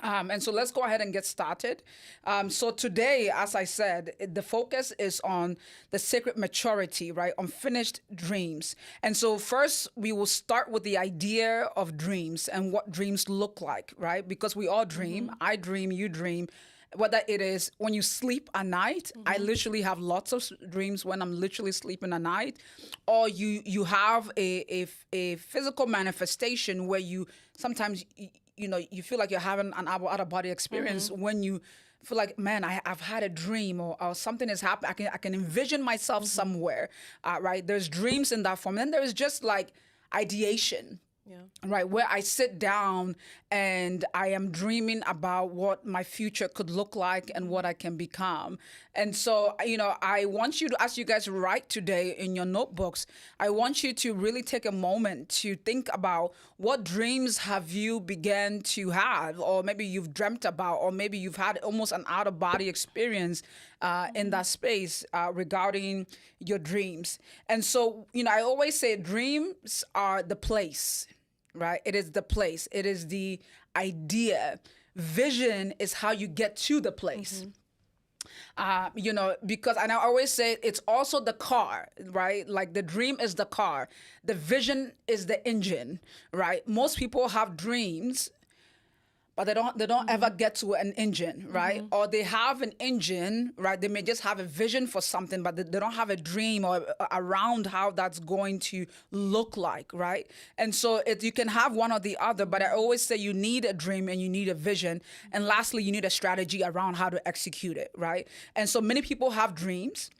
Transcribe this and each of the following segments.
And so let's go ahead and get started. So today, as I said, the focus is on the sacred maturity, right? Unfinished dreams. And so first, we will start with the idea of dreams and what dreams look like, right? Because we all dream. I dream, you dream. Whether it is when you sleep at night, I literally have lots of dreams when I'm literally sleeping at night, or you have a physical manifestation where you sometimes you feel like you're having an out of body experience when you feel like, man, I've had a dream, or something has happened. I can envision myself somewhere, right? There's dreams in that form. And then there's just like ideation, Yeah. right, where I sit down and I am dreaming about what my future could look like and what I can become. And so, I want you to, as you guys write today in your notebooks, I want you to really take a moment to think about what dreams have you began to have, or maybe you've dreamt about, or maybe you've had almost an out of body experience in that space regarding your dreams. And so, I always say dreams are the place, right? It is the place, it is the idea. Vision is how you get to the place. Because, and I always say it's also the car, right? Like the dream is the car, the vision is the engine, right? Most people have dreams, but they don't ever get to an engine, right? Or they have an engine, right? They may just have a vision for something, but they don't have a dream or around how that's going to look like, right? And so you can have one or the other, but I always say you need a dream and you need a vision, and lastly, you need a strategy around how to execute it, right? And so many people have dreams,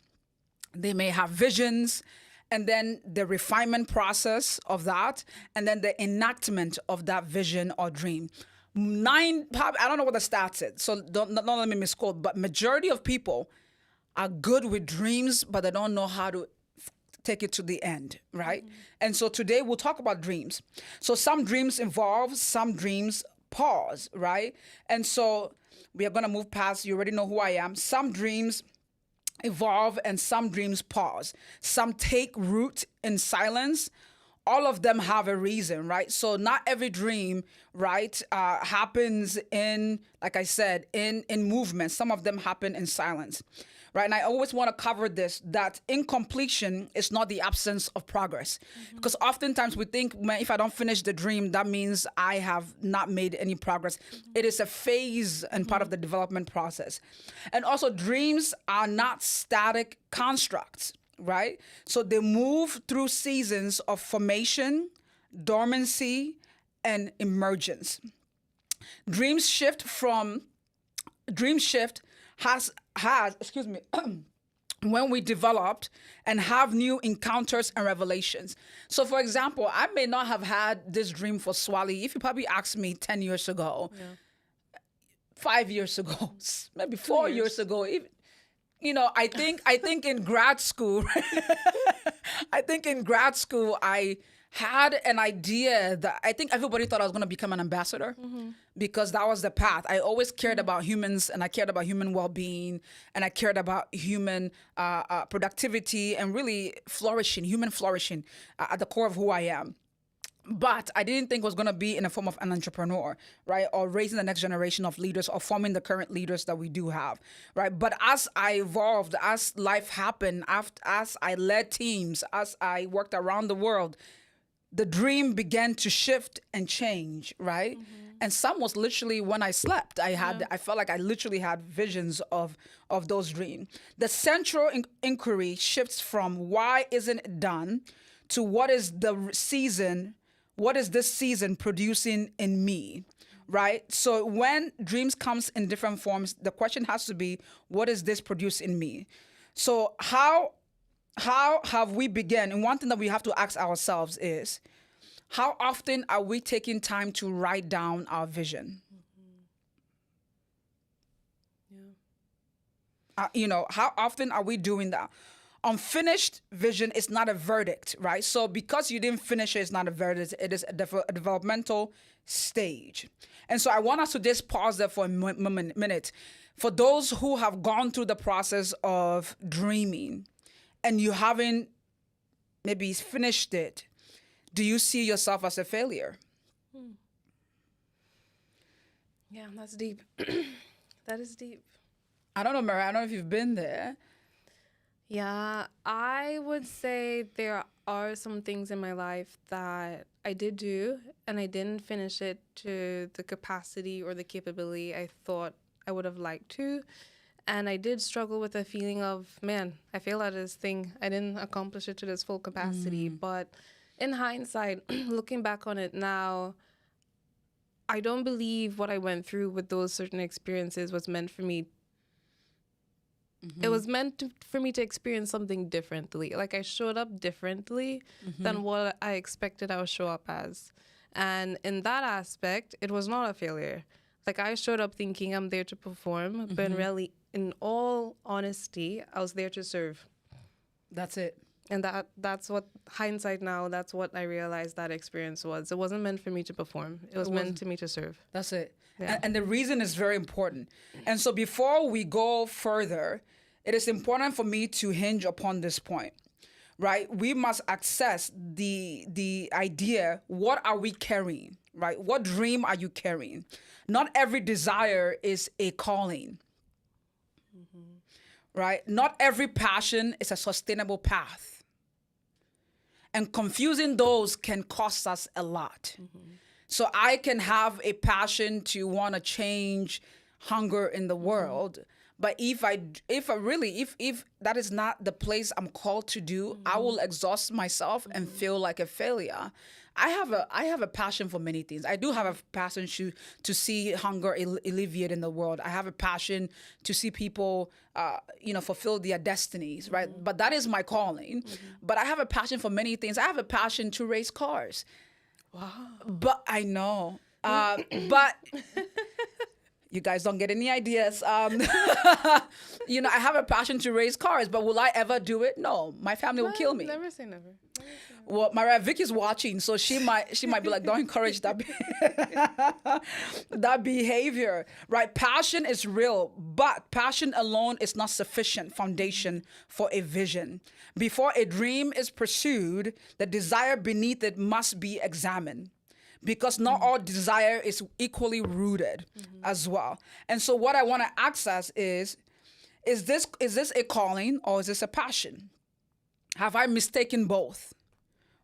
they may have visions, and then the refinement process of that, and then the enactment of that vision or dream. I don't know what the stats is, so don't let me misquote, but majority of people are good with dreams, but they don't know how to take it to the end, right? And so today we'll talk about dreams. So some dreams involve, some dreams pause, right? And so we are going to move past, you already know who I am. Some dreams evolve and some dreams pause. Some take root in silence. All of them have a reason, right? So not every dream, right, happens in, like I said, in movement. Some of them happen in silence, right? And I always want to cover this, that incompletion is not the absence of progress. Because oftentimes we think, man, if I don't finish the dream, that means I have not made any progress. It is a phase and part of the development process. And also, dreams are not static constructs, right? So they move through seasons of formation, dormancy, and emergence. Dreams shift from dream shift has excuse me when we developed and have new encounters and revelations. So for example, I may not have had this dream for Swali if you probably asked me 10 years ago, 5 years ago, maybe 4 years ago, even, I think in grad school, I think in grad school, I had an idea that I think everybody thought I was going to become an ambassador because that was the path. I always cared about humans, and I cared about human well-being, and I cared about human productivity and really flourishing, human flourishing at the core of who I am. But I didn't think it was going to be in the form of an entrepreneur, right? Or raising the next generation of leaders or forming the current leaders that we do have, right? But as I evolved, as life happened, as I led teams, as I worked around the world, the dream began to shift and change, right? And some was literally when I slept. I felt like I literally had visions of those dreams. The central inquiry shifts from why isn't it done to what is this season producing in me, right? So when dreams comes in different forms, the question has to be, what is this produce in me? So how have we begun? And one thing that we have to ask ourselves is, how often are we taking time to write down our vision? How often are we doing that? Unfinished vision is not a verdict, right? So because you didn't finish it, it's not a verdict. It is a developmental stage. And so I want us to just pause there for a minute. For those who have gone through the process of dreaming and you haven't maybe finished it, do you see yourself as a failure? Yeah, that's deep. That is deep. I don't know, Mary. I don't know if you've been there. Yeah, I would say there are some things in my life that I did do and I didn't finish it to the capacity or the capability I thought I would have liked to. And I did struggle with a feeling of, man, I failed at this thing. I didn't accomplish it to this full capacity. But in hindsight, looking back on it now, I don't believe what I went through with those certain experiences was meant for me. It was meant for me to experience something differently. Like I showed up differently than what I expected I would show up as. And in that aspect, it was not a failure. Like I showed up thinking I'm there to perform, but really, in all honesty, I was there to serve. That's it. And that's what hindsight now, that's what I realized that experience was. It wasn't meant for me to perform. It was meant to me to serve. That's it. Yeah. And the reason is very important. And so before we go further, it is important for me to hinge upon this point, right? We must access the idea, what are we carrying, right? What dream are you carrying? Not every desire is a calling, right? Not every passion is a sustainable path. And confusing those can cost us a lot. So I can have a passion to want to change hunger in the world, but if that is not the place I'm called to do, I will exhaust myself and feel like a failure. I have a passion for many things. I do have a passion to see hunger alleviate in the world. I have a passion to see people fulfill their destinies, right? But that is my calling. But I have a passion for many things. I have a passion to race cars. Wow. But I know. But you guys don't get any ideas. I have a passion to race cars, but will I ever do it? No, my family will kill me. Never say never. Well, Mariah, Vicky's watching, so she might be like, don't encourage that that behavior, right? Passion is real, but passion alone is not sufficient foundation for a vision. Before a dream is pursued, the desire beneath it must be examined, because not all desire is equally rooted as well. And so what I want to access is this a calling or is this a passion? Have I mistaken both?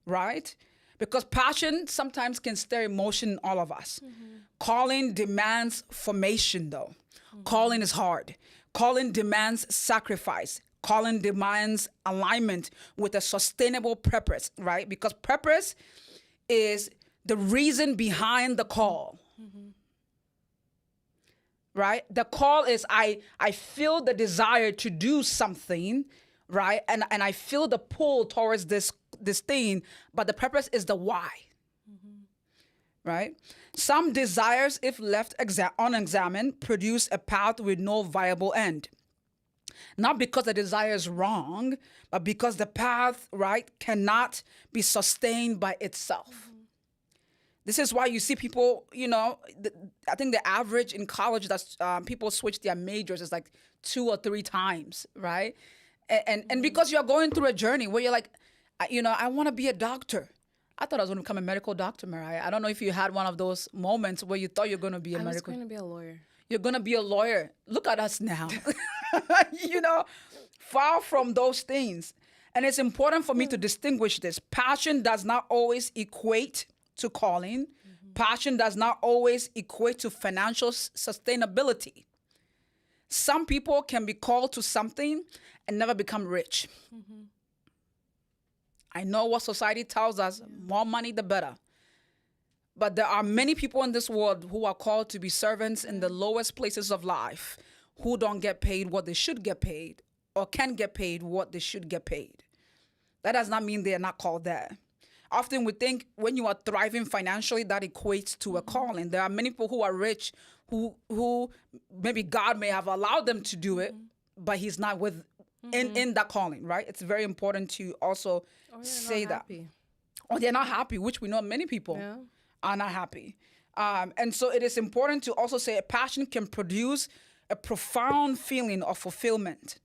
Right? Because passion sometimes can stir emotion in all of us. Calling demands formation, though. Calling is hard. Calling demands sacrifice. Calling demands alignment with a sustainable purpose, right? Because purpose is the reason behind the call. Right? The call is I feel the desire to do something, right? And I feel the pull towards this thing, but the purpose is the why. Right? Some desires, if left unexamined, produce a path with no viable end. Not because the desire is wrong, but because the path, right, cannot be sustained by itself. This is why you see people, I think the average in college that people switch their majors is like 2 or 3 times, right? And because you're going through a journey where you're like, I want to be a doctor. I thought I was going to become a medical doctor, Mariah. I don't know if you had one of those moments where you thought you're going to be a medical. I was going to be a lawyer. You're going to be a lawyer. Look at us now. Far from those things. And it's important for me to distinguish this. Passion does not always equate to calling. Passion does not always equate to financial sustainability. Some people can be called to something and never become rich. I know what society tells us, more money, the better. But there are many people in this world who are called to be servants in the lowest places of life who don't get paid what they should get paid or can get paid what they should get paid. That does not mean they are not called there. Often we think when you are thriving financially, that equates to a calling. There are many people who are rich who maybe God may have allowed them to do it, but he's not in that calling, right? It's very important to also say that. Or they're not happy, which we know many people are not happy. And so it is important to also say a passion can produce a profound feeling of fulfillment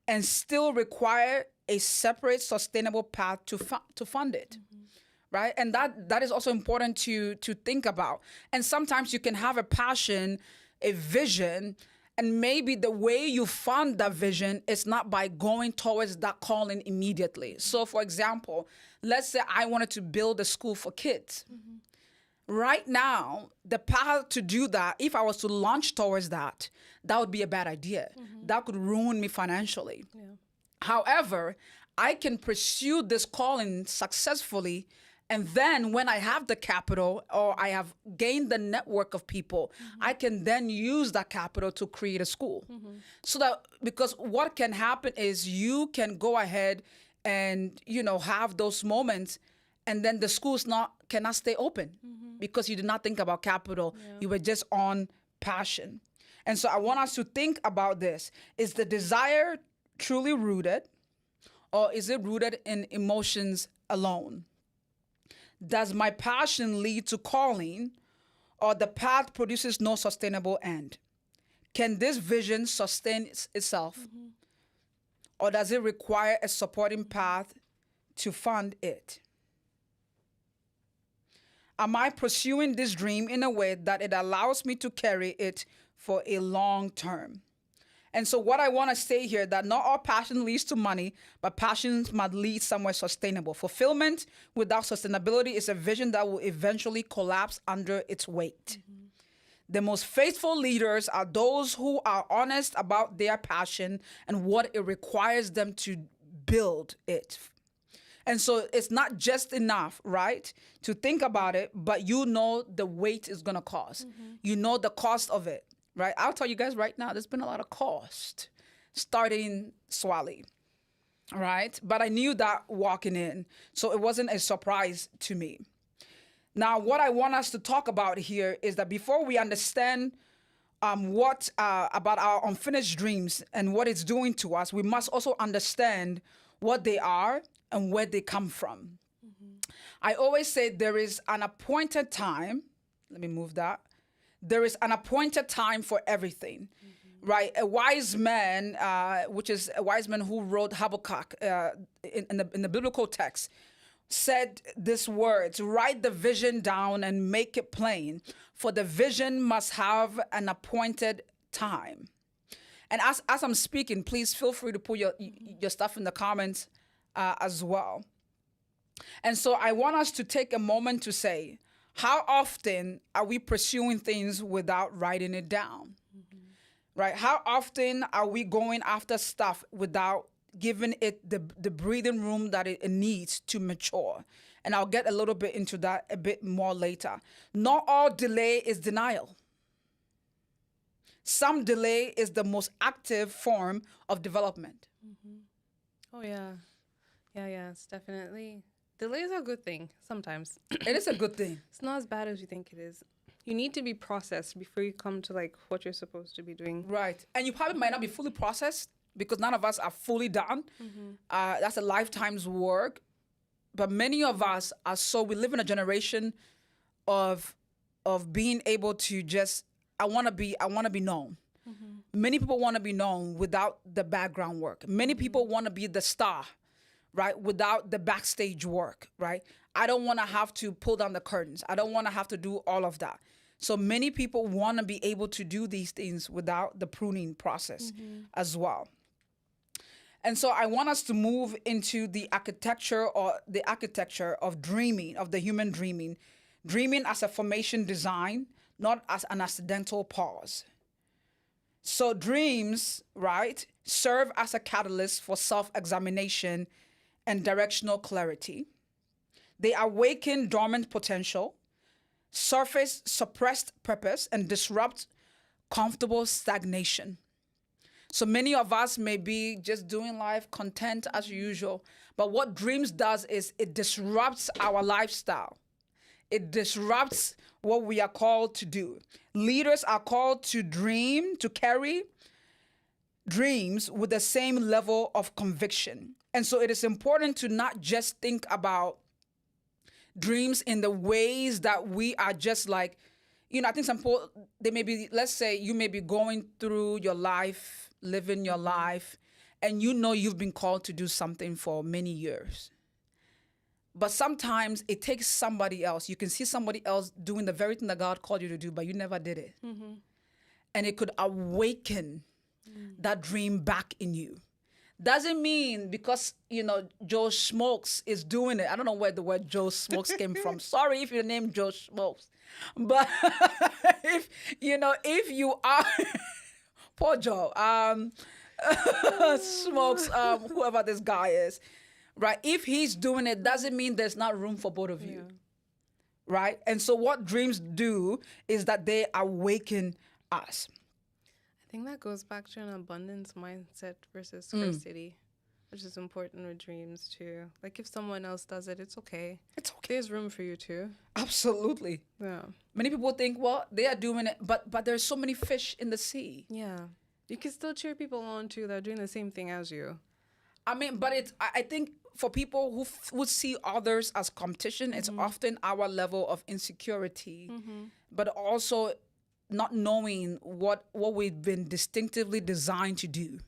and still require a separate, sustainable path to fund it. right? And that is also important to think about. And sometimes you can have a passion, a vision, and maybe the way you fund that vision is not by going towards that calling immediately. So for example, let's say I wanted to build a school for kids. Right now, the path to do that, if I was to launch towards that, that would be a bad idea. That could ruin me financially. However, I can pursue this calling successfully. And then when I have the capital or I have gained the network of people, I can then use that capital to create a school. So that, because what can happen is you can go ahead and, have those moments, and then the schools cannot stay open because you did not think about capital. You were just on passion. And so I want us to think about this. Is the desire truly rooted, or is it rooted in emotions alone? Does my passion lead to calling, or the path produces no sustainable end? Can this vision sustain itself, or does it require a supporting path to fund it? Am I pursuing this dream in a way that it allows me to carry it for a long term? And so what I want to say here, that not all passion leads to money, but passions must lead somewhere sustainable. Fulfillment without sustainability is a vision that will eventually collapse under its weight. The most faithful leaders are those who are honest about their passion and what it requires them to build it. And so it's not just enough, right, to think about it, but the weight is going to cost. You know the cost of it, right? I'll tell you guys right now, there's been a lot of cost starting Swali, right? But I knew that walking in, so it wasn't a surprise to me. Now, what I want us to talk about here is that before we understand what about our unfinished dreams and what it's doing to us, we must also understand what they are and where they come from. I always say there is an appointed time. Let me move that. There is an appointed time for everything, right? A wise man, which is a wise man who wrote Habakkuk in the biblical text, said these words: write the vision down and make it plain, for the vision must have an appointed time. And as I'm speaking, please feel free to put your stuff in the comments as well. And so I want us to take a moment to say, how often are we pursuing things without writing it down? Right? How often are we going after stuff without giving it the breathing room that it needs to mature? And I'll get a little bit into that a bit more later. Not all delay is denial. Some delay is the most active form of development. Oh, yeah. Yeah, it's definitely. Delays are a good thing sometimes. It is a good thing. It's not as bad as you think it is. You need to be processed before you come to what you're supposed to be doing. Right. And you probably might not be fully processed because none of us are fully done. That's a lifetime's work. But many of us we live in a generation of being able to just, I want to be known. Many people want to be known without the background work. Many people want to be the star, right, without the backstage work, right? I don't want to have to pull down the curtains. I don't want to have to do all of that. So many people want to be able to do these things without the pruning process as well. And so I want us to move into the architecture of dreaming, of the human dreaming as a formation design, not as an accidental pause. So dreams, right, serve as a catalyst for self-examination and directional clarity. They awaken dormant potential, surface suppressed purpose, and disrupt comfortable stagnation. So many of us may be just doing life content as usual, but what dreams does is it disrupts our lifestyle. It disrupts what we are called to do. Leaders are called to dream, to carry dreams with the same level of conviction. And so it is important to not just think about dreams in the ways that we are just I think some people, they may be, let's say you may be going through your life, living your life, and you've been called to do something for many years. But sometimes it takes somebody else. You can see somebody else doing the very thing that God called you to do, but you never did it. And it could awaken that dream back in you. Doesn't mean because, Joe Smokes is doing it. I don't know where the word Joe Smokes came from. Sorry if your name Joe Smokes. But if you are poor Joe, Smokes, whoever this guy is, right? If he's doing it, doesn't mean there's not room for both of you. Right? And so what dreams do is that they awaken us. I think that goes back to an abundance mindset versus scarcity, which is important with dreams too. Like if someone else does it, it's okay. It's okay. There's room for you too. Absolutely. Yeah. Many people think, well, they are doing it, but there's so many fish in the sea. Yeah. You can still cheer people on too that are doing the same thing as you. I mean, but I think for people who would see others as competition, it's often our level of insecurity, but also not knowing what we've been distinctively designed to do.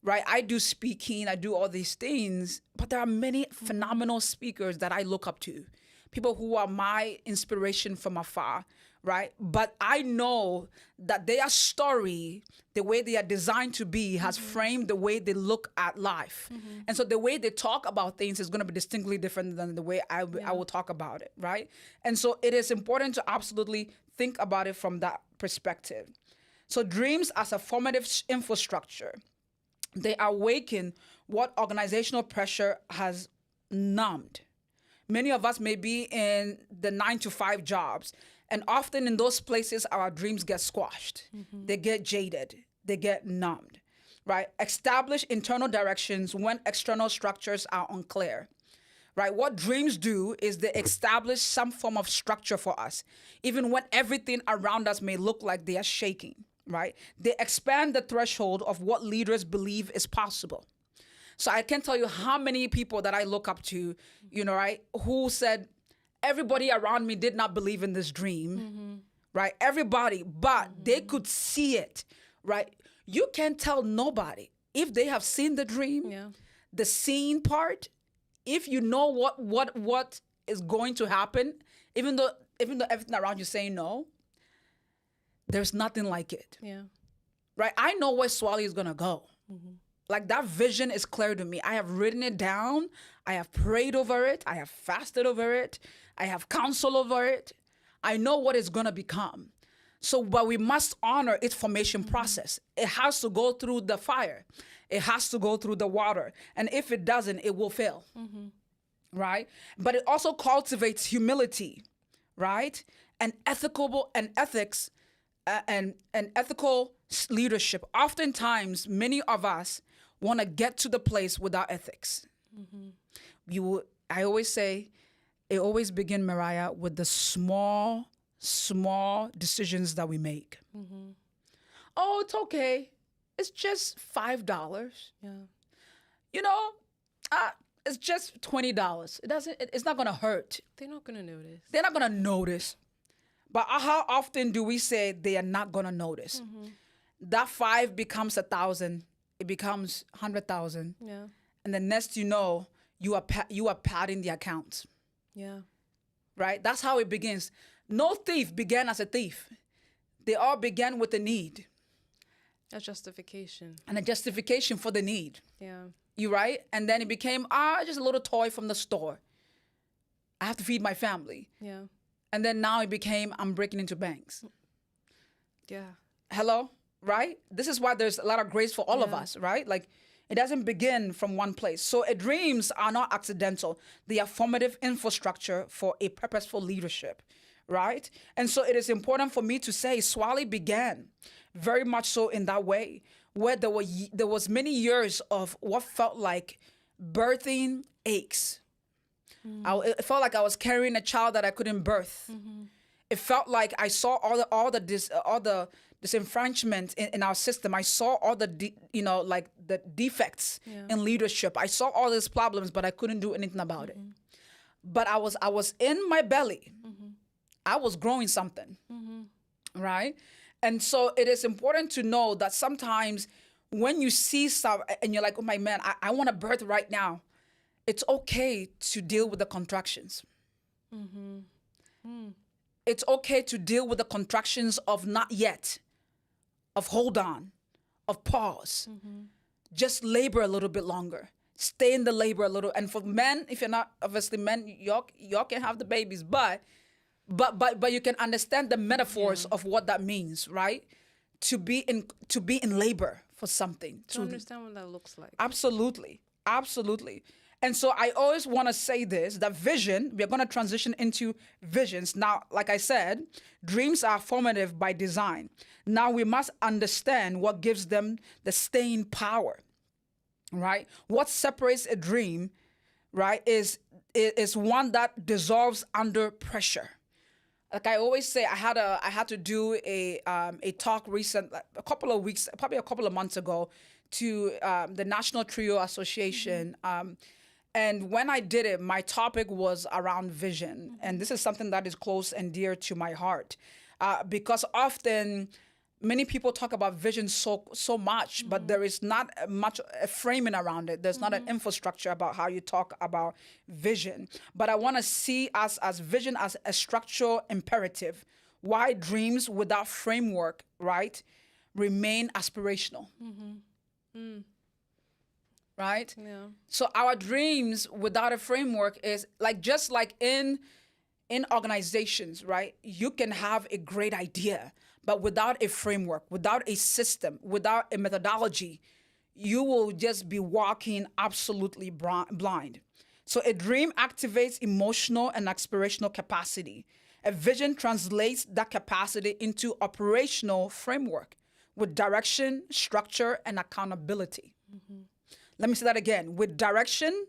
Right? I do speaking, I do all these things, but there are many phenomenal speakers that I look up to. People who are my inspiration from afar, right? But I know that their story, the way they are designed to be, has framed the way they look at life. And so the way they talk about things is going to be distinctly different than the way I will talk about it, right? And so it is important to absolutely think about it from that perspective. So dreams as a formative infrastructure, they awaken what organizational pressure has numbed. Many of us may be in the 9-to-5 jobs, and often in those places, our dreams get squashed. They get jaded. They get numbed, right? Establish internal directions when external structures are unclear, right? What dreams do is they establish some form of structure for us, even when everything around us may look like they are shaking, right? They expand the threshold of what leaders believe is possible. So I can't tell you how many people that I look up to, right, who said, everybody around me did not believe in this dream, right? Everybody, but they could see it, right? You can't tell nobody if they have seen the dream, the seen part, if you know what is going to happen, even though everything around you saying no, there's nothing like it. Yeah. Right? I know where Swally is gonna go. Like that vision is clear to me. I have written it down. I have prayed over it. I have fasted over it. I have counseled over it. I know what it's gonna become. So, but we must honor its formation process. It has to go through the fire. It has to go through the water. And if it doesn't, it will fail. Right? But it also cultivates humility, right? And ethics and ethical leadership. Oftentimes, many of us want to get to the place without ethics. I always say, it always begins, Mariah, with the small decisions that we make. Oh, it's okay. It's just $5. Yeah. It's just $20. It's not gonna hurt. They're not gonna notice. They're not gonna notice. But how often do we say they are not gonna notice? That 5 becomes 1,000. It becomes 100,000. Yeah. And the next you know, you are padding the account. Yeah. Right? That's how it begins. No thief began as a thief. They all began with a need. A justification. And a justification for the need. Yeah. You right? And then it became, just a little toy from the store. I have to feed my family. Yeah. And then now it became, I'm breaking into banks. Yeah. Hello? Right? This is why there's a lot of grace for all of us, right? Like, it doesn't begin from one place. So dreams are not accidental. They are formative infrastructure for a purposeful leadership, right? And so it is important for me to say Swally began very much so in that way, where there was many years of what felt like birthing aches. It felt like I was carrying a child that I couldn't birth. It felt like I saw all the disenfranchisement in our system. I saw all the the defects in leadership. I saw all these problems, but I couldn't do anything about it. But I was in my belly. I was growing something, right? And so it is important to know that sometimes when you see stuff and you're like, oh my man, I want to birth right now. it's okay to deal with the contractions. It's okay to deal with the contractions of not yet, of hold on, of pause. Just labor a little bit longer. Stay in the labor a little. And for men, if you're not obviously men, y'all can have the babies, but you can understand the metaphors of what that means, right? To be in labor for something. To understand what that looks like. Absolutely. Absolutely. And so I always want to say this, that vision, we're going to transition into visions. Now, like I said, dreams are formative by design. Now we must understand what gives them the staying power, right? What separates a dream, right, is one that dissolves under pressure. Like I always say, I had to do a talk a couple of weeks, probably a couple of months ago, to the National Trio Association. And when I did it, my topic was around vision. And this is something that is close and dear to my heart. Because often many people talk about vision so much, but there is not much a framing around it. There's not an infrastructure about how you talk about vision. But I want to see us as vision as a structural imperative. Why dreams without framework, right, remain aspirational. Right? Yeah. So our dreams without a framework is just like in organizations, right? You can have a great idea, but without a framework, without a system, without a methodology, you will just be walking absolutely blind. So a dream activates emotional and aspirational capacity. A vision translates that capacity into operational framework with direction, structure, and accountability. Let me say that again. With direction,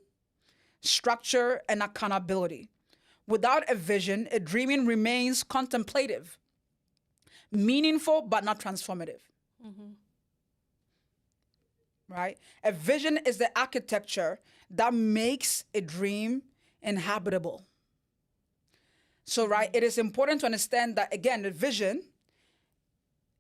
structure, and accountability. Without a vision, a dreaming remains contemplative, meaningful, but not transformative. Right? A vision is the architecture that makes a dream inhabitable. So, right, it is important to understand that, again, the vision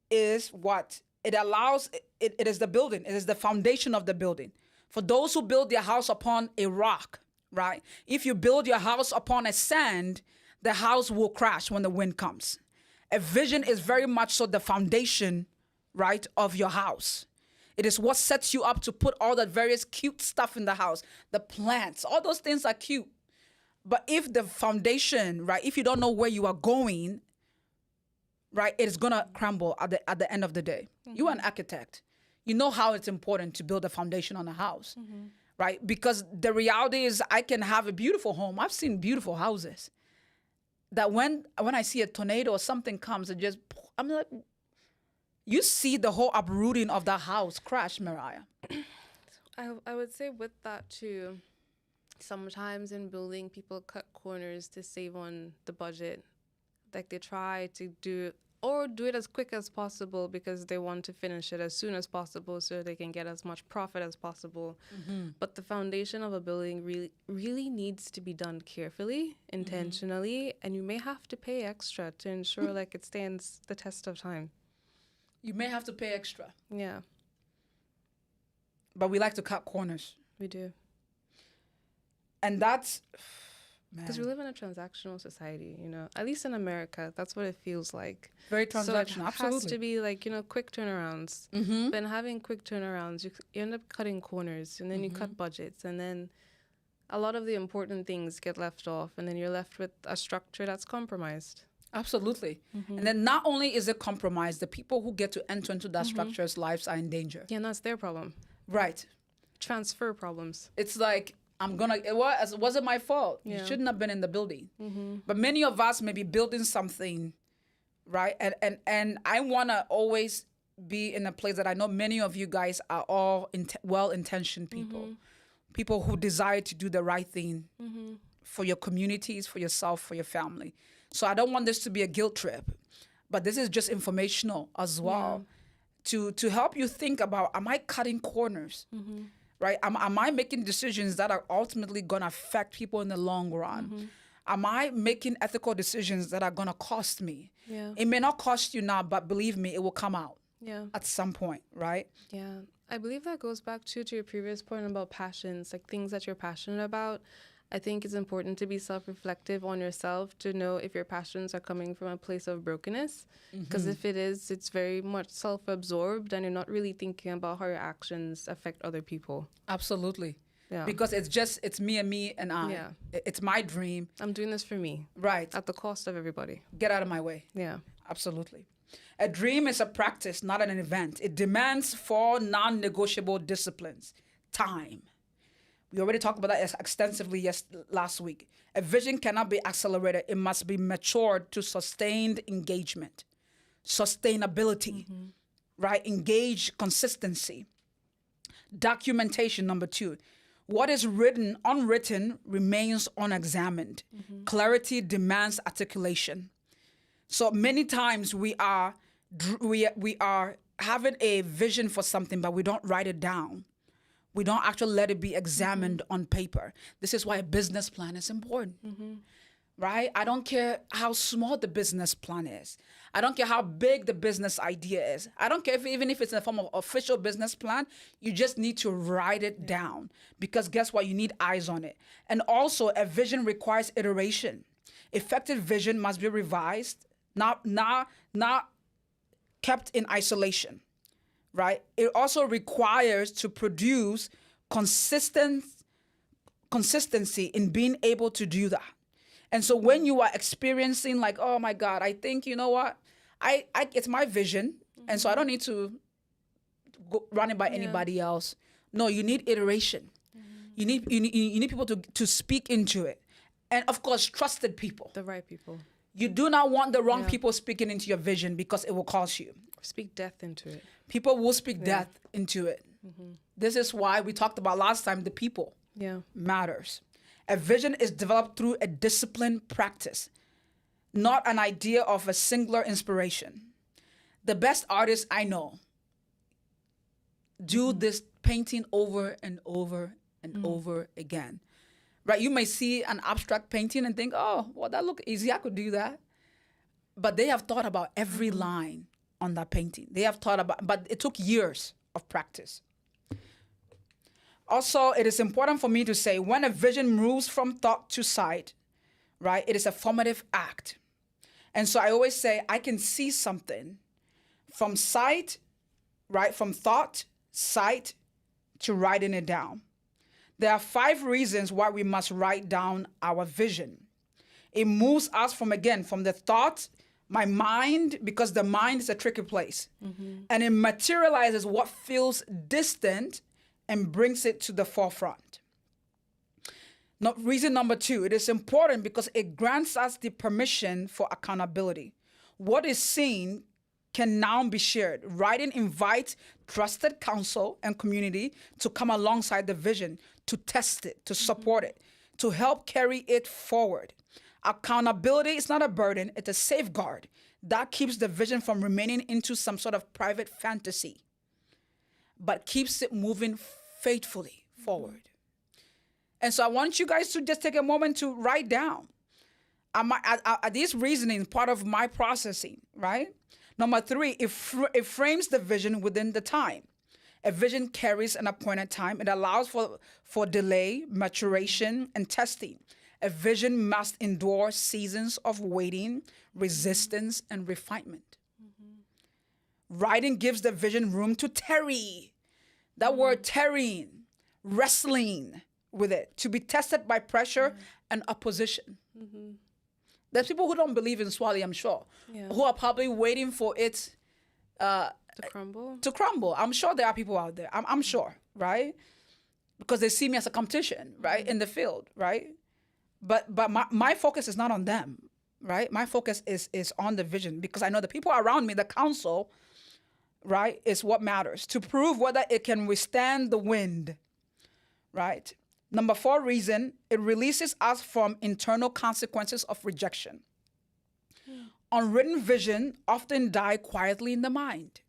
is what? It allows, it is the building. It is the foundation of the building. For those who build their house upon a rock, right? If you build your house upon a sand, the house will crash when the wind comes. A vision is very much so the foundation, right, of your house. It is what sets you up to put all that various cute stuff in the house. The plants, all those things are cute. But if the foundation, right, if you don't know where you are going, right, it's going to crumble at the end of the day. You are an architect. You know how it's important to build a foundation on a house, right? Because the reality is I can have a beautiful home. I've seen beautiful houses that when I see a tornado or something comes, I'm like, you see the whole uprooting of that house crash, Mariah. I would say with that too, sometimes in building, people cut corners to save on the budget. Like they try to do it as quick as possible because they want to finish it as soon as possible so they can get as much profit as possible. But the foundation of a building really needs to be done carefully, intentionally, and you may have to pay extra to ensure like it stands the test of time. You may have to pay extra. Yeah. But we like to cut corners. We do. And that's... Because we live in a transactional society, at least in America, that's what it feels like. Very transactional, absolutely. It has to be like, quick turnarounds. But in having quick turnarounds, you end up cutting corners and then you cut budgets and then a lot of the important things get left off and then you're left with a structure that's compromised. Absolutely. And then not only is it compromised, the people who get to enter into that structure's lives are in danger. Yeah, and that's their problem. Right. Transfer problems. It's like, it wasn't my fault. Yeah. You shouldn't have been in the building. But many of us may be building something, right? And I want to always be in a place that I know many of you guys are all well-intentioned people. People who desire to do the right thing for your communities, for yourself, for your family. So I don't want this to be a guilt trip, but this is just informational as well to help you think about, am I cutting corners? Right? Am I making decisions that are ultimately going to affect people in the long run? Am I making ethical decisions that are going to cost me? Yeah. It may not cost you now, but believe me, it will come out. Yeah. at some point, right? Yeah. I believe that goes back to your previous point about passions, like things that you're passionate about. I think it's important to be self-reflective on yourself to know if your passions are coming from a place of brokenness. Because if it is, it's very much self-absorbed and you're not really thinking about how your actions affect other people. Absolutely. Yeah. Because it's me and I. Yeah. It's my dream. I'm doing this for me Right. at the cost of everybody. Get out of my way. Yeah. Absolutely. A dream is a practice, not an event. It demands 4 non-negotiable disciplines. Time. We already talked about that extensively last week. A vision cannot be accelerated. It must be matured to sustained engagement, sustainability, right? Engage consistency. Documentation, number 2. What is unwritten remains unexamined. Clarity demands articulation. So many times we are having a vision for something, but we don't write it down. We don't actually let it be examined on paper. This is why a business plan is important, right? I don't care how small the business plan is. I don't care how big the business idea is. I don't care even if it's in the form of official business plan, you just need to write it down because guess what? You need eyes on it. And also a vision requires iteration. Effective vision must be revised, not kept in isolation. Right? It also requires to produce consistency in being able to do that. And so when you are experiencing like, oh my God, I think, you know what? I it's my vision. And so I don't need to go run it by anybody else. No, you need iteration. You need people to speak into it. And of course, trusted people. The right people. You do not want the wrong people speaking into your vision because it will cost you. Speak death into it. People will speak death into it. This is why we talked about last time, the people matters. A vision is developed through a disciplined practice, not an idea of a singular inspiration. The best artists I know do this painting over and over and over again. Right? You may see an abstract painting and think, oh, well, that look easy. I could do that. But they have thought about every line on that painting. They have thought about, but it took years of practice. Also, it is important for me to say when a vision moves from thought to sight, right, it is a formative act. And so I always say I can see something from sight, right, from thought, sight, to writing it down. There are 5 reasons why we must write down our vision. It moves us from the thought, my mind, because the mind is a tricky place. And it materializes what feels distant and brings it to the forefront. Now, reason number 2, it is important because it grants us the permission for accountability. What is seen can now be shared. Writing invites trusted counsel and community to come alongside the vision, to test it, to support it, to help carry it forward. Accountability is not a burden, it's a safeguard that keeps the vision from remaining into some sort of private fantasy, but keeps it moving faithfully forward. And so I want you guys to just take a moment to write down. Are these reasonings part of my processing, right? Number 3, it frames the vision within the time. A vision carries an appointed time. It allows for delay, maturation, and testing. A vision must endure seasons of waiting, resistance, and refinement. Writing gives the vision room to tarry. That word tarrying, wrestling with it, to be tested by pressure and opposition. There's people who don't believe in Swali, I'm sure, who are probably waiting for it To crumble? to crumble. I'm sure there are people out there. I'm sure, right? Because they see me as a competition, right, in the field, right? But my focus is not on them, right? My focus is on the vision because I know the people around me, the council, right, is what matters. To prove whether it can withstand the wind, right? Number 4 reason, it releases us from internal consequences of rejection. Unwritten vision often die quietly in the mind.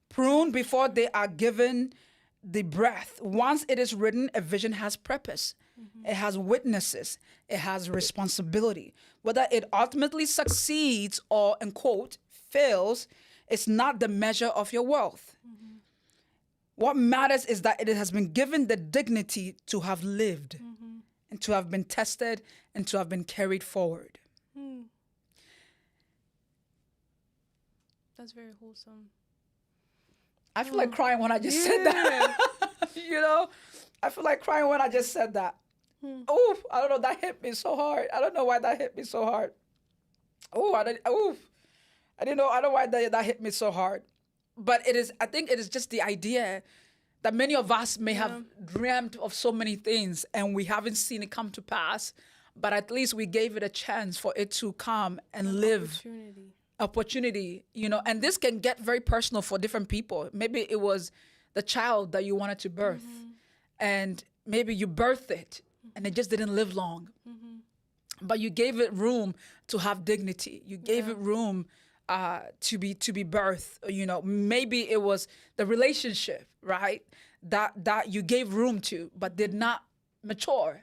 Pruned before they are given the breath. Once it is written, a vision has purpose. It has witnesses. It has responsibility. Whether it ultimately succeeds or, in quote, fails, It's not the measure of your wealth. What matters is that it has been given the dignity to have lived and to have been tested and to have been carried forward. That's very wholesome. I feel like crying when I just said that. You know, I feel like crying when I just said that. Oh, I don't know. That hit me so hard. I don't know why that hit me so hard. I didn't know. I don't know why that hit me so hard. But it is. I think it is just the idea that many of us may have dreamt of so many things and we haven't seen it come to pass. But at least we gave it a chance for it to come and live. Opportunity, you know, and this can get very personal for different people. Maybe it was the child that you wanted to birth, and maybe you birthed it and it just didn't live long. But you gave it room to have dignity. You gave it room to be birthed. You know, maybe it was the relationship, right? That you gave room to, but did not mature.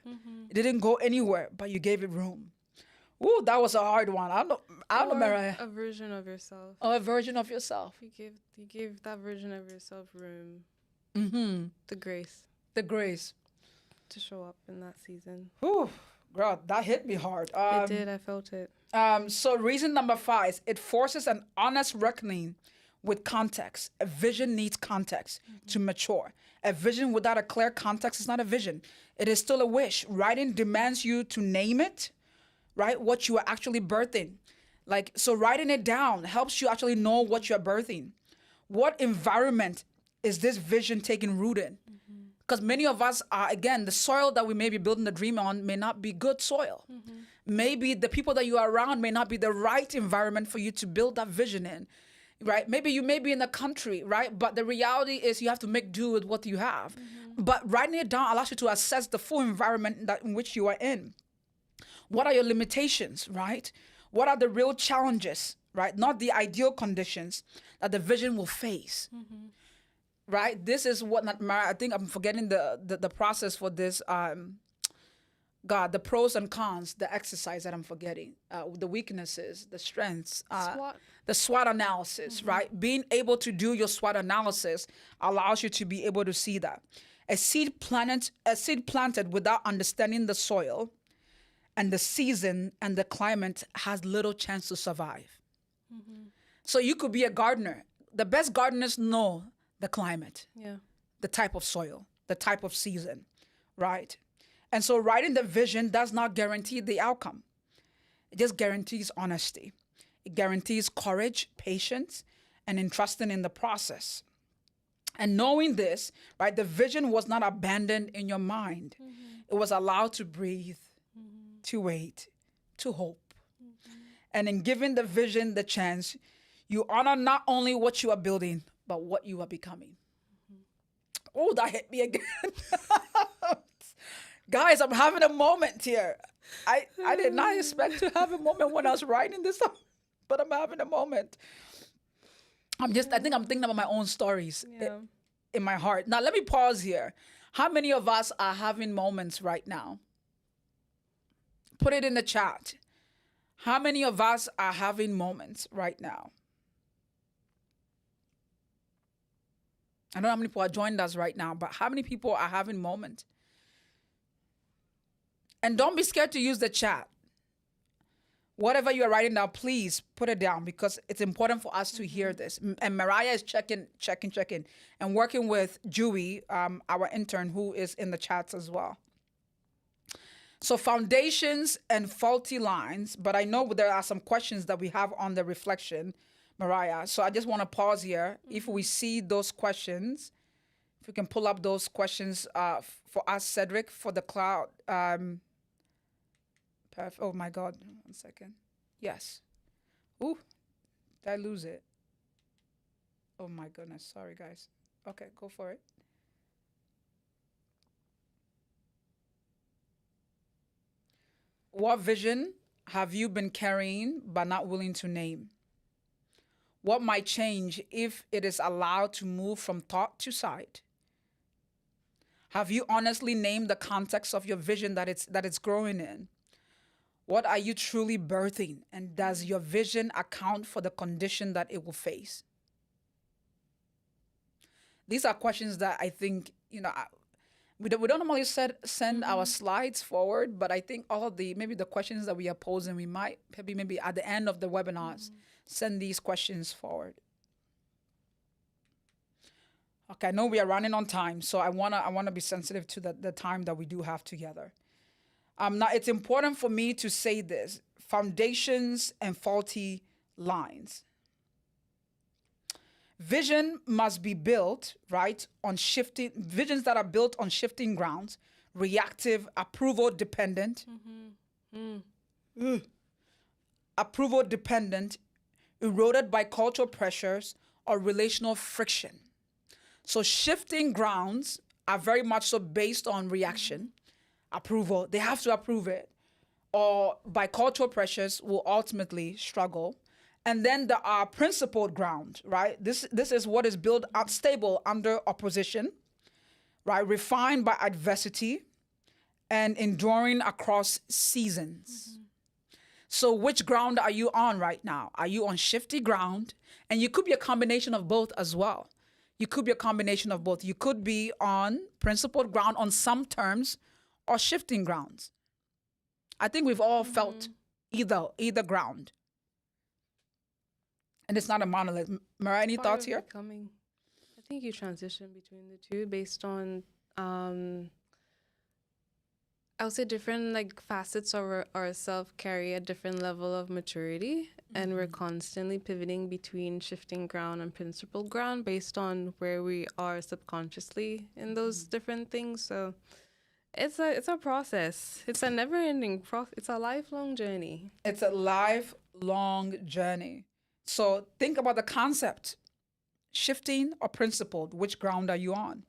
It didn't go anywhere, but you gave it room. Ooh, that was a hard one. I don't know, Mariah. A version of yourself. Oh, a version of yourself. You give that version of yourself room. The grace. The grace. To show up in that season. Ooh, girl, that hit me hard. It did. I felt it. So reason number 5 is it forces an honest reckoning with context. A vision needs context to mature. A vision without a clear context is not a vision. It is still a wish. Writing demands you to name it. Right? What you are actually birthing. Like, so writing it down helps you actually know what you're birthing. What environment is this vision taking root in? Because many of us are, again, the soil that we may be building the dream on may not be good soil. Maybe the people that you are around may not be the right environment for you to build that vision in. Right? Maybe you may be in the country, right? But the reality is you have to make do with what you have. But writing it down allows you to assess the full environment in which you are in. What are your limitations, right? What are the real challenges, right? Not the ideal conditions that the vision will face, right? This is what, I think I'm forgetting the process for this, the pros and cons, the exercise that I'm forgetting, the weaknesses, the strengths, the SWOT analysis, right? Being able to do your SWOT analysis allows you to be able to see that. A seed planted without understanding the soil and the season and the climate has little chance to survive. So you could be a gardener. The best gardeners know the climate, the type of soil, the type of season, right? And so writing the vision does not guarantee the outcome. It just guarantees honesty. It guarantees courage, patience, and entrusting in the process. And knowing this, right, the vision was not abandoned in your mind. It was allowed to breathe, to wait, to hope. And in giving the vision the chance, you honor not only what you are building, but what you are becoming. Oh, that hit me again. Guys, I'm having a moment here. I did not expect to have a moment when I was writing this up, but I'm having a moment. I think I'm thinking about my own stories in my heart. Now, let me pause here. How many of us are having moments right now? Put it in the chat. How many of us are having moments right now? I don't know how many people are joining us right now, but how many people are having moments? And don't be scared to use the chat. Whatever you are writing down, please put it down because it's important for us to hear this. And Mariah is checking, and working with Julie, our intern, who is in the chats as well. So foundations and faulty lines, but I know there are some questions that we have on the reflection, Mariah. So I just want to pause here. If we see those questions, if we can pull up those questions for us, Cedric, for the cloud. Oh my God, 1 second. Yes. Ooh, did I lose it? Oh my goodness, sorry guys. Okay, go for it. What vision have you been carrying but not willing to name? What might change if it is allowed to move from thought to sight? Have you honestly named the context of your vision that it's growing in? What are you truly birthing? And does your vision account for the condition that it will face? These are questions that I think, we don't normally send our slides forward, but I think all of maybe the questions that we are posing, we might maybe at the end of the webinars, send these questions forward. Okay, I know we are running on time, so I wanna be sensitive to the time that we do have together. Now it's important for me to say this: foundations and faulty lines. Vision must be built, right, on visions that are built on shifting grounds, reactive, approval dependent, approval dependent, eroded by cultural pressures or relational friction. So shifting grounds are very much so based on reaction, approval. They have to approve it, or by cultural pressures will ultimately struggle. And then there are principled ground, right? This is what is built up stable under opposition, right? Refined by adversity and enduring across seasons. So which ground are you on right now? Are you on shifty ground? And you could be a combination of both as well. You could be a combination of both. You could be on principled ground on some terms or shifting grounds. I think we've all felt either ground. And it's not a monolith. Mara, any thoughts here? I think you transition between the two based on, I would say different facets of ourselves carry a different level of maturity, and we're constantly pivoting between shifting ground and principled ground based on where we are subconsciously in those different things. So it's a process. It's a never-ending process. It's a lifelong journey. It's a lifelong journey. So think about the concept: shifting or principled. Which ground are you on?